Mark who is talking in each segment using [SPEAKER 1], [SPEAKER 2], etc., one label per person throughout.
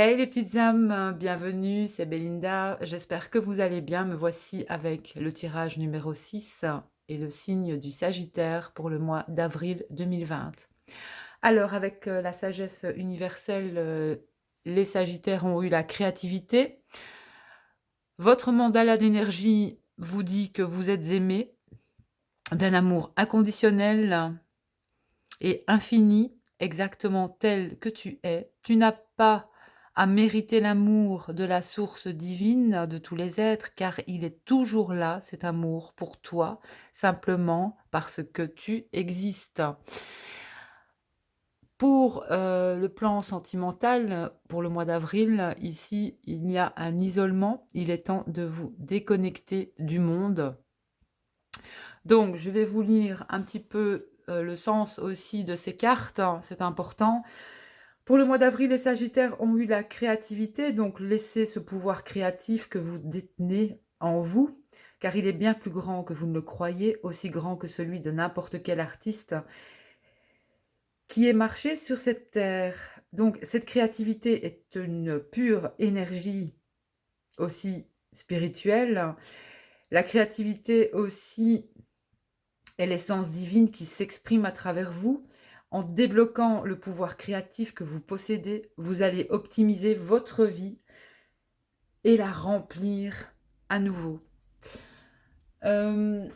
[SPEAKER 1] Hey les petites âmes, bienvenue, c'est Belinda. J'espère que vous allez bien. Me voici avec le tirage numéro 6 et le signe du Sagittaire pour le mois d'avril 2020. Alors, avec la sagesse universelle, les Sagittaires ont eu la créativité. Votre mandala d'énergie vous dit que vous êtes aimé d'un amour inconditionnel et infini, exactement tel que tu es. Tu n'as pas à mériter l'amour de la source divine de tous les êtres, car il est toujours là, cet amour, pour toi, simplement parce que tu existes. Pour le plan sentimental, pour le mois d'avril, ici, il y a un isolement. Il est temps de vous déconnecter du monde. Donc, je vais vous lire un petit peu le sens aussi de ces cartes, hein, c'est important. Pour le mois d'avril, les Sagittaires ont eu la créativité, donc laissez ce pouvoir créatif que vous détenez en vous, car il est bien plus grand que vous ne le croyez, aussi grand que celui de n'importe quel artiste qui est marché sur cette terre. Donc cette créativité est une pure énergie aussi spirituelle. La créativité aussi est l'essence divine qui s'exprime à travers vous. En débloquant le pouvoir créatif que vous possédez, vous allez optimiser votre vie et la remplir à nouveau. La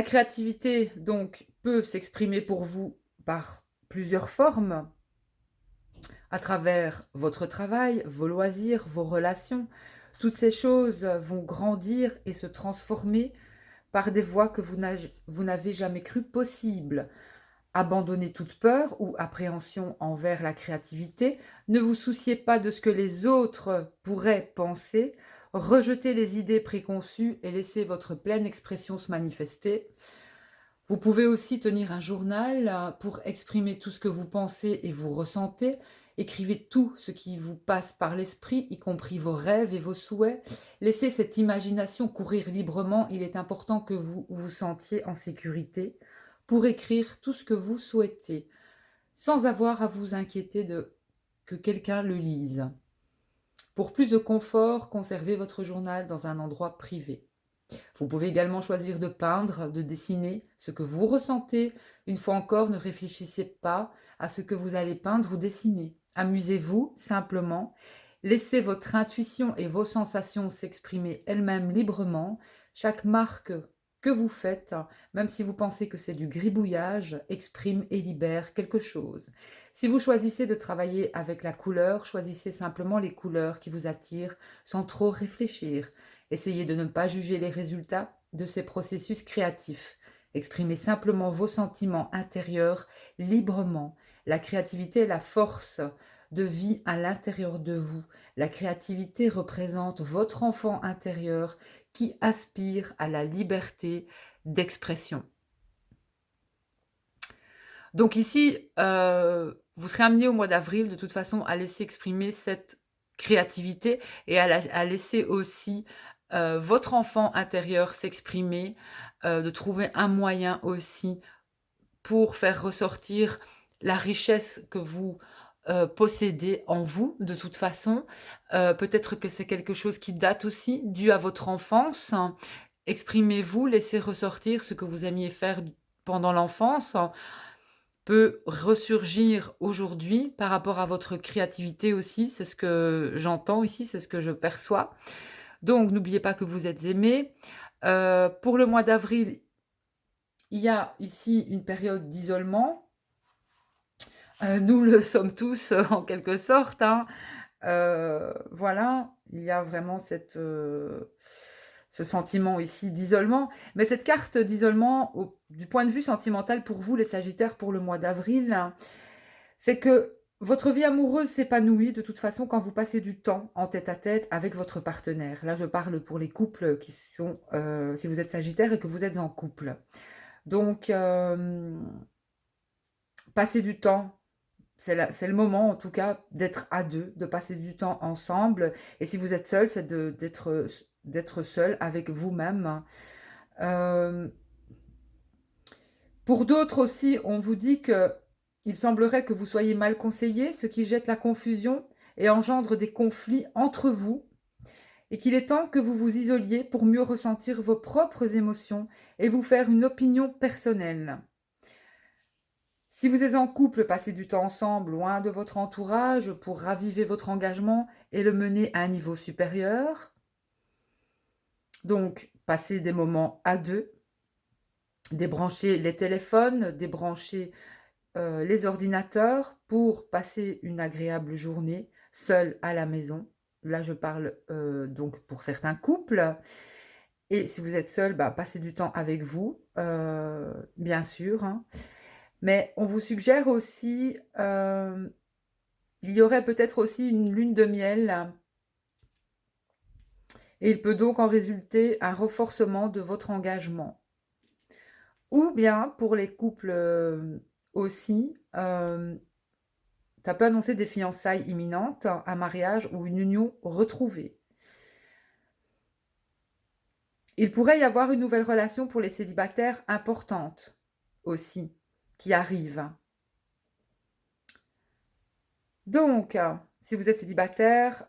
[SPEAKER 1] créativité, donc, peut s'exprimer pour vous par plusieurs formes, à travers votre travail, vos loisirs, vos relations. Toutes ces choses vont grandir et se transformer par des voies que vous n'avez jamais cru possibles. Abandonnez toute peur ou appréhension envers la créativité. Ne vous souciez pas de ce que les autres pourraient penser. Rejetez les idées préconçues et laissez votre pleine expression se manifester. Vous pouvez aussi tenir un journal pour exprimer tout ce que vous pensez et vous ressentez. Écrivez tout ce qui vous passe par l'esprit, y compris vos rêves et vos souhaits. Laissez cette imagination courir librement. Il est important que vous vous sentiez en sécurité pour écrire tout ce que vous souhaitez, sans avoir à vous inquiéter de que quelqu'un le lise. Pour plus de confort, conservez votre journal dans un endroit privé. Vous pouvez également choisir de peindre, de dessiner ce que vous ressentez. Une fois encore, ne réfléchissez pas à ce que vous allez peindre ou dessiner. Amusez-vous simplement. Laissez votre intuition et vos sensations s'exprimer elles-mêmes librement. Chaque marque que vous faites, même si vous pensez que c'est du gribouillage, exprime et libère quelque chose. Si vous choisissez de travailler avec la couleur, choisissez simplement les couleurs qui vous attirent sans trop réfléchir. Essayez de ne pas juger les résultats de ces processus créatifs. Exprimez simplement vos sentiments intérieurs librement. La créativité est la force de vie à l'intérieur de vous. La créativité représente votre enfant intérieur qui aspire à la liberté d'expression. Donc ici, vous serez amené au mois d'avril de toute façon à laisser exprimer cette créativité et à laisser aussi votre enfant intérieur s'exprimer, de trouver un moyen aussi pour faire ressortir la richesse que vous possédez en vous de toute façon. Peut-être que c'est quelque chose qui date aussi, dû à votre enfance. Exprimez-vous, laissez ressortir ce que vous aimiez faire pendant l'enfance peut ressurgir aujourd'hui par rapport à votre créativité aussi. C'est ce que j'entends ici, c'est ce que je perçois. Donc n'oubliez pas que vous êtes aimé. Pour le mois d'avril, il y a ici une période d'isolement. Nous le sommes tous en quelque sorte, hein. Voilà, il y a vraiment ce sentiment ici d'isolement. Mais cette carte d'isolement, du point de vue sentimental pour vous, les Sagittaires, pour le mois d'avril, c'est que votre vie amoureuse s'épanouit de toute façon quand vous passez du temps en tête-à-tête avec votre partenaire. Là, je parle pour les couples qui sont, si vous êtes Sagittaire et que vous êtes en couple. Donc, passer du temps, c'est le moment en tout cas d'être à deux, de passer du temps ensemble. Et si vous êtes seul, c'est d'être seul avec vous-même. Euh, pour d'autres aussi, on vous dit que Il semblerait que vous soyez mal conseillé, ce qui jette la confusion et engendre des conflits entre vous, et qu'il est temps que vous vous isoliez pour mieux ressentir vos propres émotions et vous faire une opinion personnelle. Si vous êtes en couple, passez du temps ensemble, loin de votre entourage, pour raviver votre engagement et le mener à un niveau supérieur. Donc, passez des moments à deux, débranchez les téléphones, débranchez les ordinateurs pour passer une agréable journée seul à la maison. Là, je parle donc pour certains couples. Et si vous êtes seul, bah, passez du temps avec vous, bien sûr, hein. Mais on vous suggère aussi, il y aurait peut-être aussi une lune de miel, et il peut donc en résulter un renforcement de votre engagement. Ou bien, pour les couples aussi, ça peut annoncer des fiançailles imminentes, un mariage ou une union retrouvée. Il pourrait y avoir une nouvelle relation pour les célibataires importante aussi, qui arrive. Donc, si vous êtes célibataire,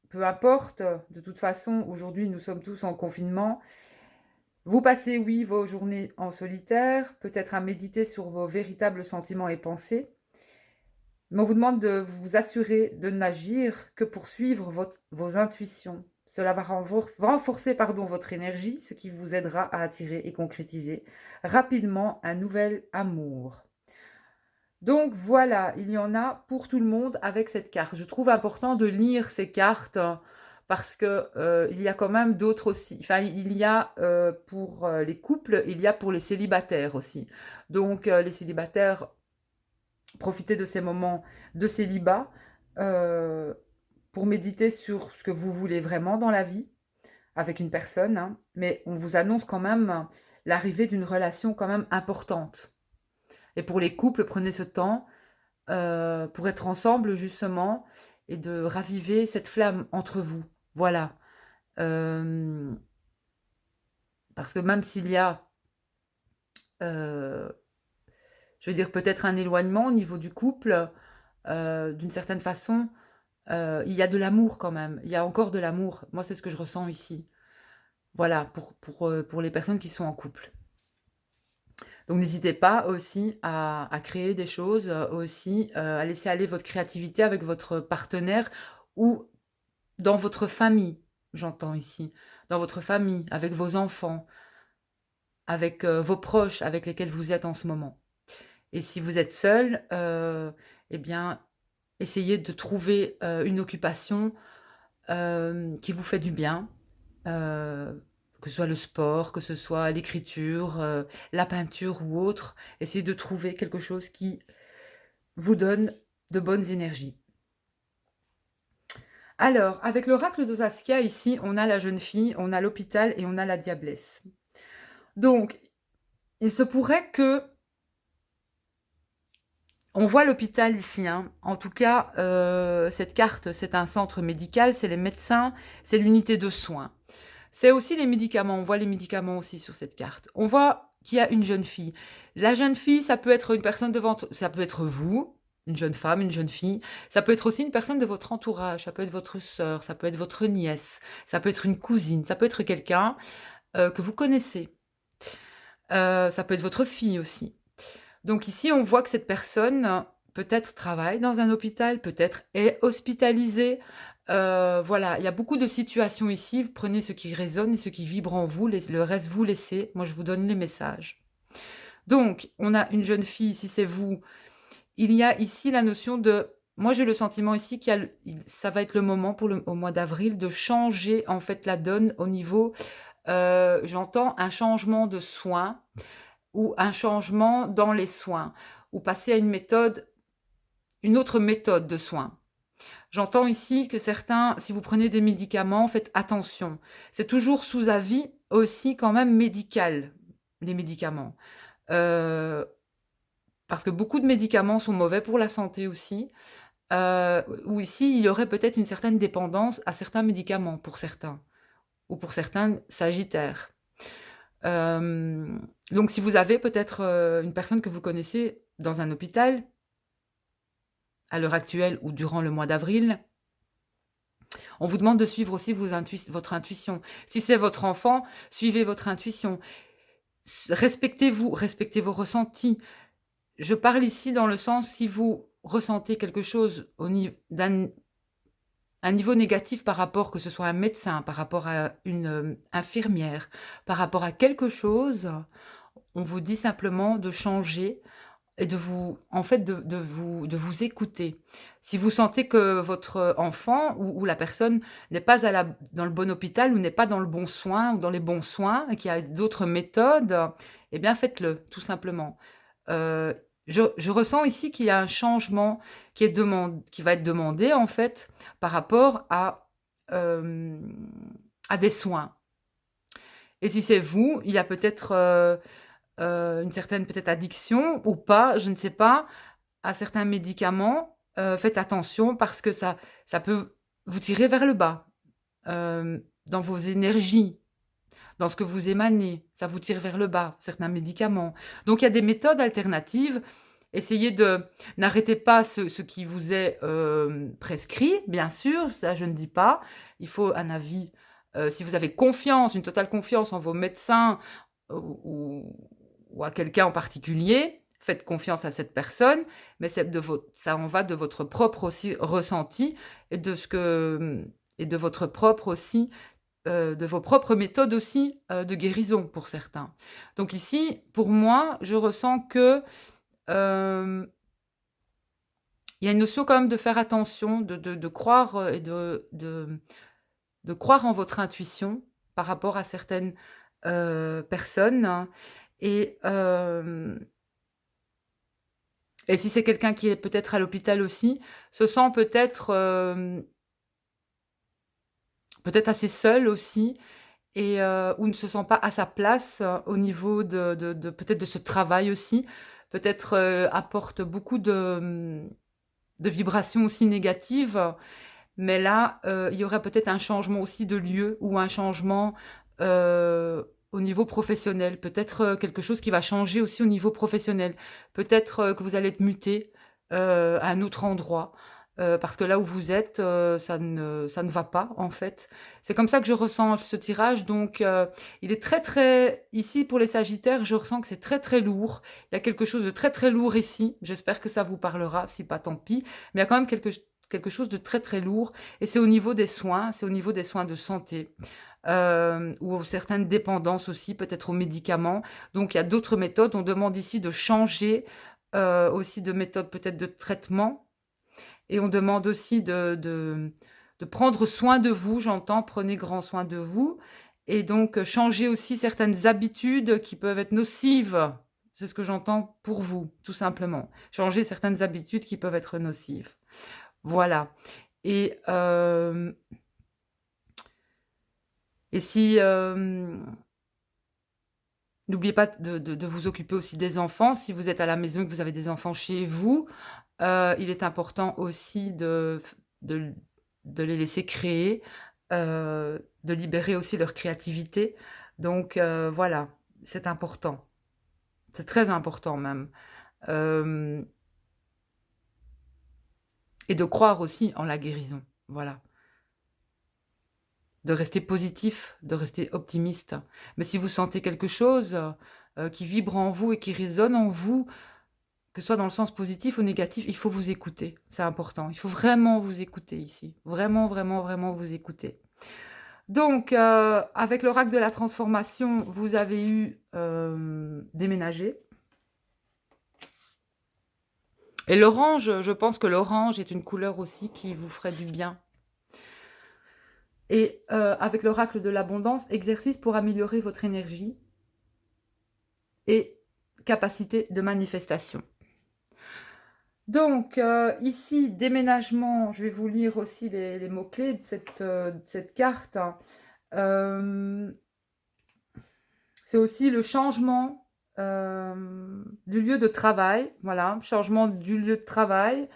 [SPEAKER 1] peu importe, de toute façon, aujourd'hui, nous sommes tous en confinement. Vous passez, oui, vos journées en solitaire, peut-être à méditer sur vos véritables sentiments et pensées, mais on vous demande de vous assurer de n'agir que pour suivre vos intuitions. Cela va renforcer votre énergie, ce qui vous aidera à attirer et concrétiser rapidement un nouvel amour. Donc voilà, il y en a pour tout le monde avec cette carte. Je trouve important de lire ces cartes parce que il y a quand même d'autres aussi. Enfin, il y a pour les couples, il y a pour les célibataires aussi. Donc les célibataires, profitez de ces moments de célibat pour méditer sur ce que vous voulez vraiment dans la vie avec une personne, hein. Mais on vous annonce quand même l'arrivée d'une relation quand même importante. Et pour les couples, prenez ce temps pour être ensemble justement et de raviver cette flamme entre vous. Voilà. Hem, Parce que même s'il y a, heu, je veux dire peut-être un éloignement au niveau du couple, d'une certaine façon, il y a de l'amour quand même. Il y a encore de l'amour. Moi, c'est ce que je ressens ici. Voilà, pour les personnes qui sont en couple. Donc n'hésitez pas aussi à créer des choses, aussi, à laisser aller votre créativité avec votre partenaire ou dans votre famille, j'entends ici. Dans votre famille, avec vos enfants, avec, vos proches avec lesquels vous êtes en ce moment. Et si vous êtes seul, eh bien, essayez de trouver, une occupation, qui vous fait du bien, que ce soit le sport, que ce soit l'écriture, la peinture ou autre. Essayez de trouver quelque chose qui vous donne de bonnes énergies. Alors, avec l'oracle de Saskia, ici, on a la jeune fille, on a l'hôpital et on a la diablesse. Donc, il se pourrait que on voit l'hôpital ici, hein. En tout cas, cette carte, c'est un centre médical, c'est les médecins, c'est l'unité de soins. C'est aussi les médicaments, on voit les médicaments aussi sur cette carte. On voit qu'il y a une jeune fille. La jeune fille, ça peut être une personne devant, ça peut être vous, une jeune femme, une jeune fille. Ça peut être aussi une personne de votre entourage, ça peut être votre sœur, ça peut être votre nièce, ça peut être une cousine, ça peut être quelqu'un que vous connaissez. Ça peut être votre fille aussi. Donc ici, on voit que cette personne peut-être travaille dans un hôpital, peut-être est hospitalisée. Voilà, il y a beaucoup de situations ici. Vous prenez ce qui résonne et ce qui vibre en vous, le reste vous laissez. Moi, je vous donne les messages. Donc, on a une jeune fille, si c'est vous. Il y a ici la notion de... Moi, j'ai le sentiment ici ça va être le moment au mois d'avril de changer en fait la donne au niveau, j'entends un changement de soins ou un changement dans les soins, ou passer à une autre méthode de soins. J'entends ici que certains, si vous prenez des médicaments, faites attention. C'est toujours sous avis aussi quand même médical, les médicaments. Parce que beaucoup de médicaments sont mauvais pour la santé aussi. Ou ici, il y aurait peut-être une certaine dépendance à certains médicaments pour certains, ou pour certains sagittaires. Donc si vous avez peut-être une personne que vous connaissez dans un hôpital, à l'heure actuelle ou durant le mois d'avril, on vous demande de suivre aussi votre intuition. Si c'est votre enfant, suivez votre intuition. Respectez-vous, respectez vos ressentis. Je parle ici dans le sens, si vous ressentez quelque chose d'un un niveau négatif par rapport, que ce soit un médecin, par rapport à une infirmière, par rapport à quelque chose, on vous dit simplement de changer et de vous en fait, de vous écouter. Si vous sentez que votre enfant ou la personne n'est pas dans le bon hôpital ou n'est pas dans le bon soin ou dans les bons soins et qu'il y a d'autres méthodes, eh bien faites-le, tout simplement. Heu, je ressens ici qu'il y a un changement qui va être demandé, en fait, par rapport à des soins. Et si c'est vous, il y a peut-être, une certaine peut-être addiction ou pas, je ne sais pas, à certains médicaments. Faites attention parce que ça peut vous tirer vers le bas, dans vos énergies, dans ce que vous émanez. Ça vous tire vers le bas, certains médicaments. Donc il y a des méthodes alternatives. Essayez n'arrêtez pas ce qui vous est, prescrit, bien sûr, ça je ne dis pas. Il faut un avis, si vous avez confiance, une totale confiance en vos médecins ou ou à quelqu'un en particulier, faites confiance à cette personne, mais ça en va de votre propre aussi ressenti et de votre propre aussi, de vos propres méthodes aussi, de guérison pour certains. Donc ici, pour moi, je ressens que, hem, il y a une notion quand même de faire attention, de croire, et de croire en votre intuition par rapport à certaines, personnes et hem et si c'est quelqu'un qui est peut-être à l'hôpital aussi, se sent peut-être assez seul aussi et ou ne se sent pas à sa place, au niveau de peut-être de ce travail aussi. Peut-être, apporte beaucoup de vibrations aussi négatives, mais là, il y aurait peut-être un changement aussi de lieu ou un changement, au niveau professionnel. Peut-être, quelque chose qui va changer aussi au niveau professionnel. Peut-être, que vous allez être muté, à un autre endroit, parce que là où vous êtes, ça ne va pas, en fait. C'est comme ça que je ressens ce tirage, donc il est très, très ici pour les sagittaires, je ressens que c'est très, très lourd. Il y a quelque chose de très, très lourd ici. J'espère que ça vous parlera, si pas, tant pis. Mais il y a quand même quelque chose de très, très lourd et c'est au niveau des soins, c'est au niveau des soins de santé, ou certaines dépendances aussi, peut-être aux médicaments. Donc il y a d'autres méthodes. On demande ici de changer, aussi de méthode peut-être de traitement et on demande aussi de prendre soin de vous, j'entends, prenez grand soin de vous et donc changer aussi certaines habitudes qui peuvent être nocives. C'est ce que j'entends pour vous, tout simplement. Changer certaines habitudes qui peuvent être nocives. Voilà et si, n'oubliez pas de vous occuper aussi des enfants. Si vous êtes à la maison et que vous avez des enfants chez vous, il est important aussi de de les laisser créer, de libérer aussi leur créativité. Donc voilà, c'est important. C'est très important même. Hem et de croire aussi en la guérison. Voilà. De rester positif, de rester optimiste. Mais si vous sentez quelque chose, qui vibre en vous et qui résonne en vous, que ce soit dans le sens positif ou négatif, il faut vous écouter. C'est important. Il faut vraiment vous écouter ici. Vraiment, vraiment, vraiment vous écouter. Donc, avec l'oracle de la transformation, vous avez eu, déménagé. Et l'orange, je pense que l'orange est une couleur aussi qui vous ferait du bien. Et avec l'oracle de l'abondance, exercice pour améliorer votre énergie et capacité de manifestation. Donc ici, déménagement, je vais vous lire aussi les mots-clés de cette carte. C'est aussi le changement du lieu de travail, voilà, changement du lieu de travail,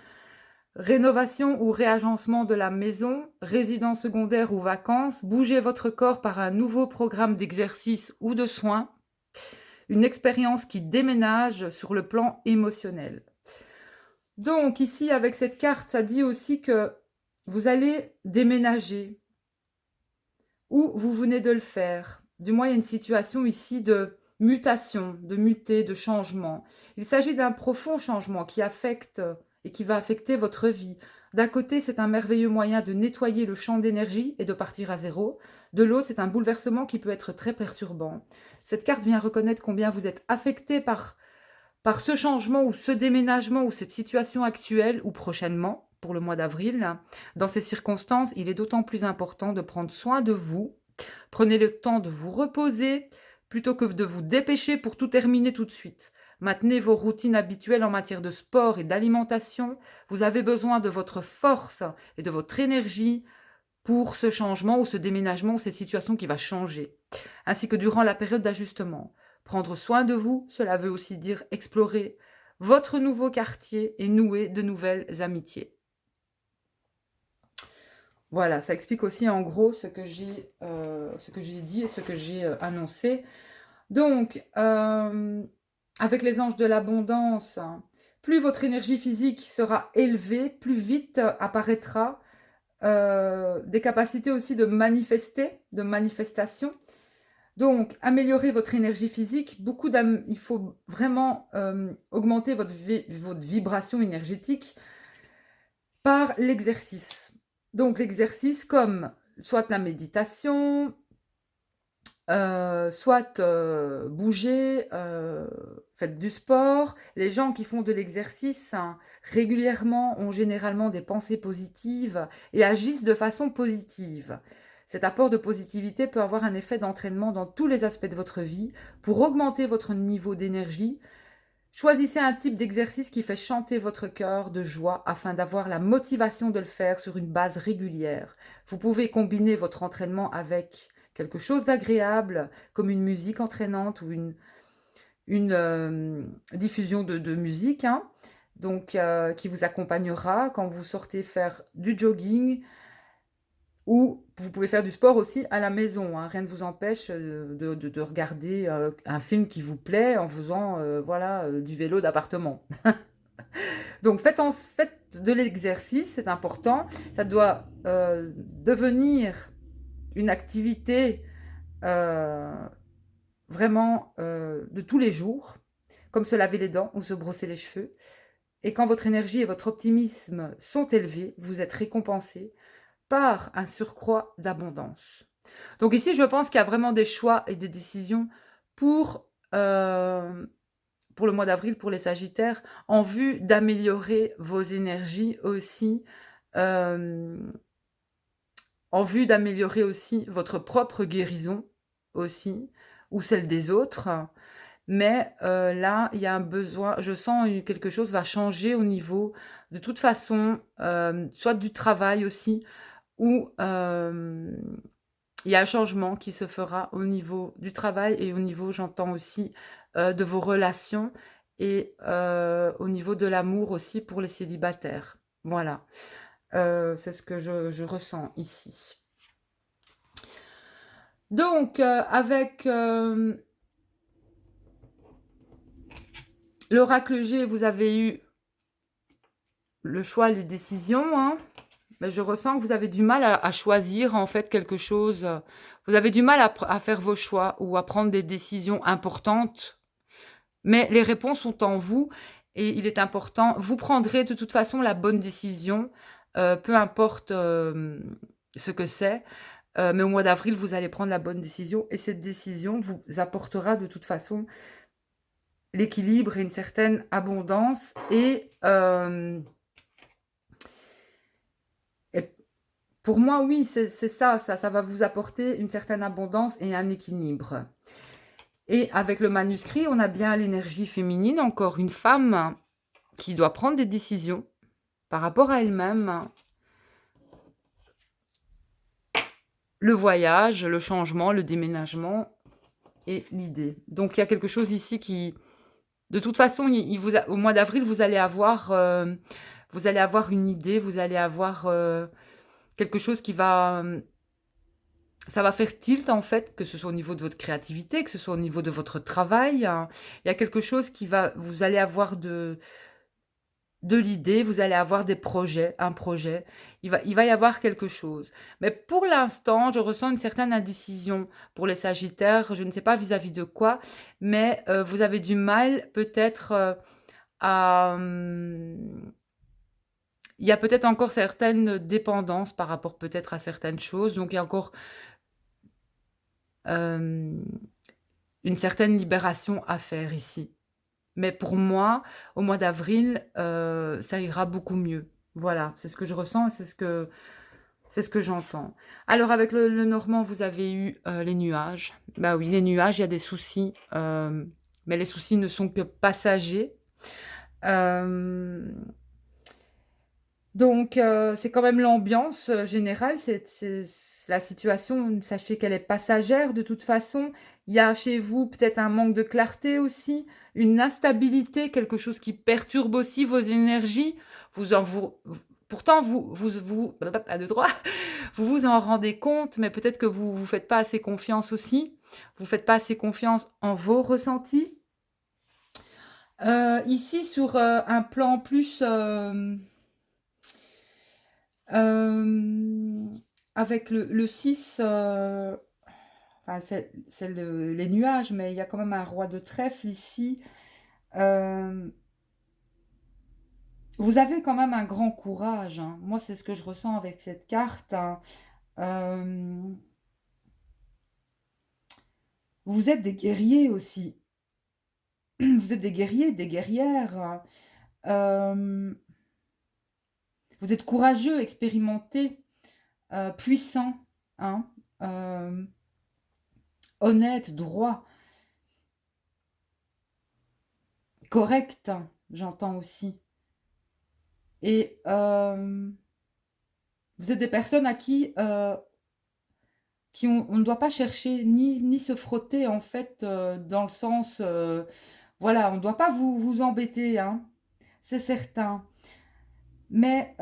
[SPEAKER 1] rénovation ou réagencement de la maison, résidence secondaire ou vacances, bougez votre corps par un nouveau programme d'exercice ou de soins, une expérience qui déménage sur le plan émotionnel. Donc ici, avec cette carte, ça dit aussi que vous allez déménager ou vous venez de le faire. Du moins, il y a une situation ici de mutation, de muter, de changement. Il s'agit d'un profond changement qui affecte et qui va affecter votre vie. D'un côté, c'est un merveilleux moyen de nettoyer le champ d'énergie et de partir à zéro. De l'autre, c'est un bouleversement qui peut être très perturbant. Cette carte vient reconnaître combien vous êtes affecté par ce changement ou ce déménagement ou cette situation actuelle ou prochainement, pour le mois d'avril. Dans ces circonstances, il est d'autant plus important de prendre soin de vous. Prenez le temps de vous reposer plutôt que de vous dépêcher pour tout terminer tout de suite. Maintenez vos routines habituelles en matière de sport et d'alimentation. Vous avez besoin de votre force et de votre énergie pour ce changement ou ce déménagement ou cette situation qui va changer, ainsi que durant la période d'ajustement. Prendre soin de vous, cela veut aussi dire explorer votre nouveau quartier et nouer de nouvelles amitiés. Voilà, ça explique aussi en gros ce que j'ai dit et ce que j'ai annoncé. Donc, avec les anges de l'abondance, plus votre énergie physique sera élevée, plus vite apparaîtra des capacités aussi de manifester, de manifestation. Donc, améliorer votre énergie physique, il faut vraiment augmenter votre vibration énergétique par l'exercice. Donc, l'exercice comme soit la méditation, soit bouger, faites du sport. Les gens qui font de l'exercice régulièrement ont généralement des pensées positives et agissent de façon positive. Cet apport de positivité peut avoir un effet d'entraînement dans tous les aspects de votre vie. Pour augmenter votre niveau d'énergie, choisissez un type d'exercice qui fait chanter votre cœur de joie afin d'avoir la motivation de le faire sur une base régulière. Vous pouvez combiner votre entraînement avec quelque chose d'agréable, comme une musique entraînante ou une diffusion de musique, donc qui vous accompagnera quand vous sortez faire du jogging, ou vous pouvez faire du sport aussi à la maison. Rien ne vous empêche de regarder un film qui vous plaît en faisant du vélo d'appartement. Donc faites de l'exercice, c'est important. Ça doit devenir une activité vraiment de tous les jours, comme se laver les dents ou se brosser les cheveux. Et quand votre énergie et votre optimisme sont élevés, vous êtes récompensé par un surcroît d'abondance. Donc ici, je pense qu'il y a vraiment des choix et des décisions pour le mois d'avril, pour les Sagittaires, en vue d'améliorer vos énergies aussi, en vue d'améliorer aussi votre propre guérison aussi, ou celle des autres. Mais là, il y a un besoin, je sens quelque chose va changer au niveau, de toute façon, soit du travail aussi, où il y a un changement qui se fera au niveau du travail et au niveau, j'entends aussi, de vos relations et au niveau de l'amour aussi pour les célibataires. Voilà, c'est ce que je ressens ici. Donc, avec l'oracle G, vous avez eu le choix, les décisions, mais je ressens que vous avez du mal à choisir en fait quelque chose. Vous avez du mal à faire vos choix ou à prendre des décisions importantes. Mais les réponses sont en vous et il est important. Vous prendrez de toute façon la bonne décision, peu importe ce que c'est. Mais au mois d'avril, vous allez prendre la bonne décision et cette décision vous apportera de toute façon l'équilibre et une certaine abondance et pour moi, oui, c'est ça va vous apporter une certaine abondance et un équilibre. Et avec le manuscrit, on a bien l'énergie féminine, encore une femme qui doit prendre des décisions par rapport à elle-même. Le voyage, le changement, le déménagement et l'idée. Donc il y a quelque chose ici qui, de toute façon, au mois d'avril, vous allez avoir une idée, vous allez avoir quelque chose qui va ça va faire tilt en fait, que ce soit au niveau de votre créativité, que ce soit au niveau de votre travail, hein. Il y a quelque chose qui va vous allez avoir de l'idée, vous allez avoir des projets, un projet, il va y avoir quelque chose. Mais pour l'instant, je ressens une certaine indécision pour les Sagittaires, je ne sais pas vis-à-vis de quoi, mais vous avez du mal peut-être, à, il y a peut-être encore certaines dépendances par rapport peut-être à certaines choses, donc il y a encore, hem, une certaine libération à faire ici. Mais pour moi, au mois d'avril, ça ira beaucoup mieux. Voilà, c'est ce que je ressens et c'est ce que j'entends. Alors avec le normand, vous avez eu, les nuages. Bah oui, les nuages, il y a des soucis, mais les soucis ne sont que passagers. Hem, donc c'est quand même l'ambiance, générale, c'est la situation, sachez qu'elle est passagère de toute façon. Il y a chez vous peut-être un manque de clarté aussi, une instabilité, quelque chose qui perturbe aussi vos énergies. Vous en vous pourtant vous à 2 3 vous vous en rendez compte, mais peut-être que vous faites pas assez confiance aussi. Vous faites pas assez confiance en vos ressentis. Ici sur, un plan plus, avec le 6, enfin c'est les nuages, mais il y a quand même un roi de trèfle ici. Hem, vous avez quand même un grand courage, hein. Moi, c'est ce que je ressens avec cette carte, hein. Hem, vous êtes des guerriers aussi. Vous êtes des guerriers, des guerrières, hein. Vous êtes courageux, expérimentés, puissants, hein, hem, honnêtes, droits, corrects, j'entends aussi. Et vous êtes des personnes à qui on ne doit pas chercher ni se frotter en fait, dans le sens, voilà, on ne doit pas vous embêter, hein, c'est certain. Mais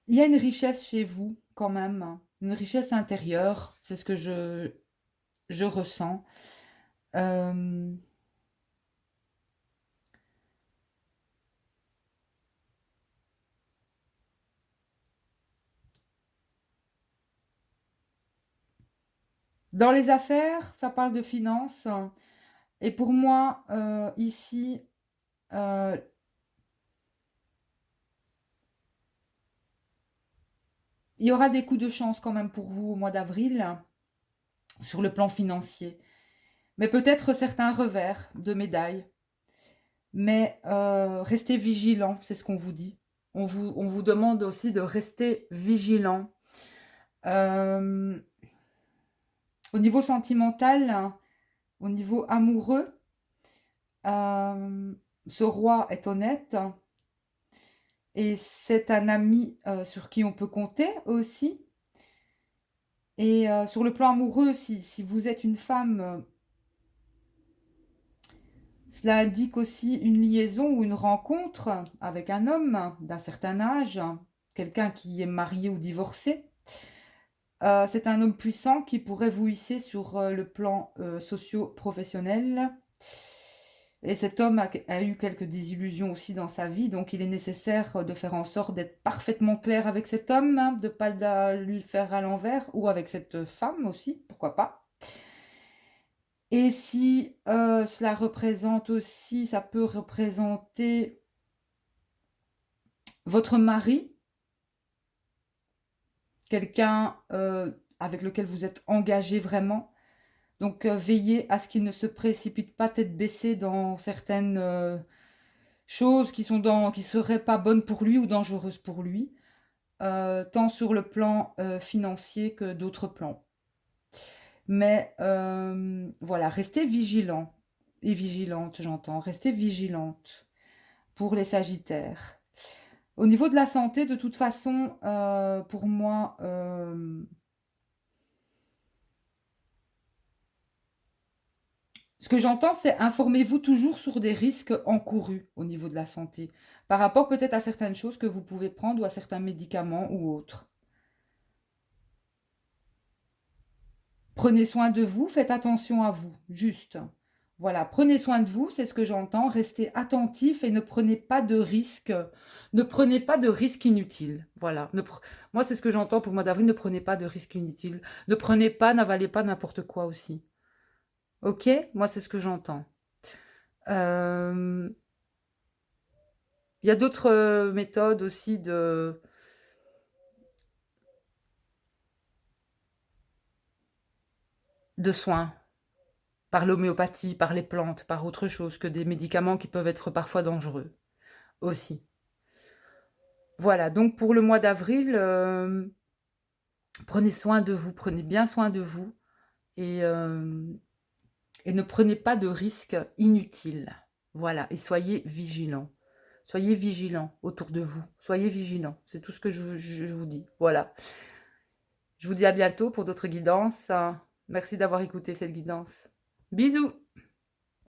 [SPEAKER 1] il y a une richesse chez vous quand même, hein, une richesse intérieure, c'est ce que je ressens. Hem, dans les affaires, ça parle de finances, et pour moi, ici, heu, il y aura des coups de chance quand même pour vous au mois d'avril, sur le plan financier. Mais peut-être certains revers de médaille. Mais restez vigilant, c'est ce qu'on vous dit. On vous demande aussi de rester vigilant. Euh, au niveau sentimental, hein, au niveau amoureux, euh, ce roi est honnête et c'est un ami sur qui on peut compter aussi. Et sur le plan amoureux, si vous êtes une femme, cela indique aussi une liaison ou une rencontre avec un homme d'un certain âge, quelqu'un qui est marié ou divorcé. C'est un homme puissant qui pourrait vous hisser sur le plan socio-professionnel. Et cet homme a eu quelques désillusions aussi dans sa vie, donc il est nécessaire de faire en sorte d'être parfaitement clair avec cet homme, hein, de ne pas lui faire à l'envers, ou avec cette femme aussi, pourquoi pas. Et si cela représente aussi, ça peut représenter votre mari, quelqu'un avec lequel vous êtes engagé vraiment. Donc veillez à ce qu'il ne se précipite pas tête baissée dans certaines choses qui seraient pas bonnes pour lui ou dangereuses pour lui, tant sur le plan financier que d'autres plans. Mais voilà, restez vigilant et vigilante, j'entends. Restez vigilante pour les Sagittaires. Au niveau de la santé, de toute façon, pour moi, Ce que j'entends, c'est informez-vous toujours sur des risques encourus au niveau de la santé, par rapport peut-être à certaines choses que vous pouvez prendre ou à certains médicaments ou autres. Prenez soin de vous, faites attention à vous, juste. Voilà, prenez soin de vous, c'est ce que j'entends. Restez attentif et ne prenez pas de risques. Ne prenez pas de risques inutiles. Voilà. Moi, c'est ce que j'entends pour le mois d'avril. Ne prenez pas de risques inutiles. Ne prenez pas, n'avalez pas n'importe quoi aussi. Ok? Moi, c'est ce que j'entends. Euh, Il y a d'autres méthodes aussi de soins, par l'homéopathie, par les plantes, par autre chose que des médicaments qui peuvent être parfois dangereux aussi. Voilà, donc pour le mois d'avril, prenez soin de vous, prenez bien soin de vous et, euh, et ne prenez pas de risques inutiles. Voilà, et soyez vigilants. Soyez vigilants autour de vous. Soyez vigilants. C'est tout ce que je vous dis. Voilà. Je vous dis à bientôt pour d'autres guidances. Merci d'avoir écouté cette guidance. Bisous!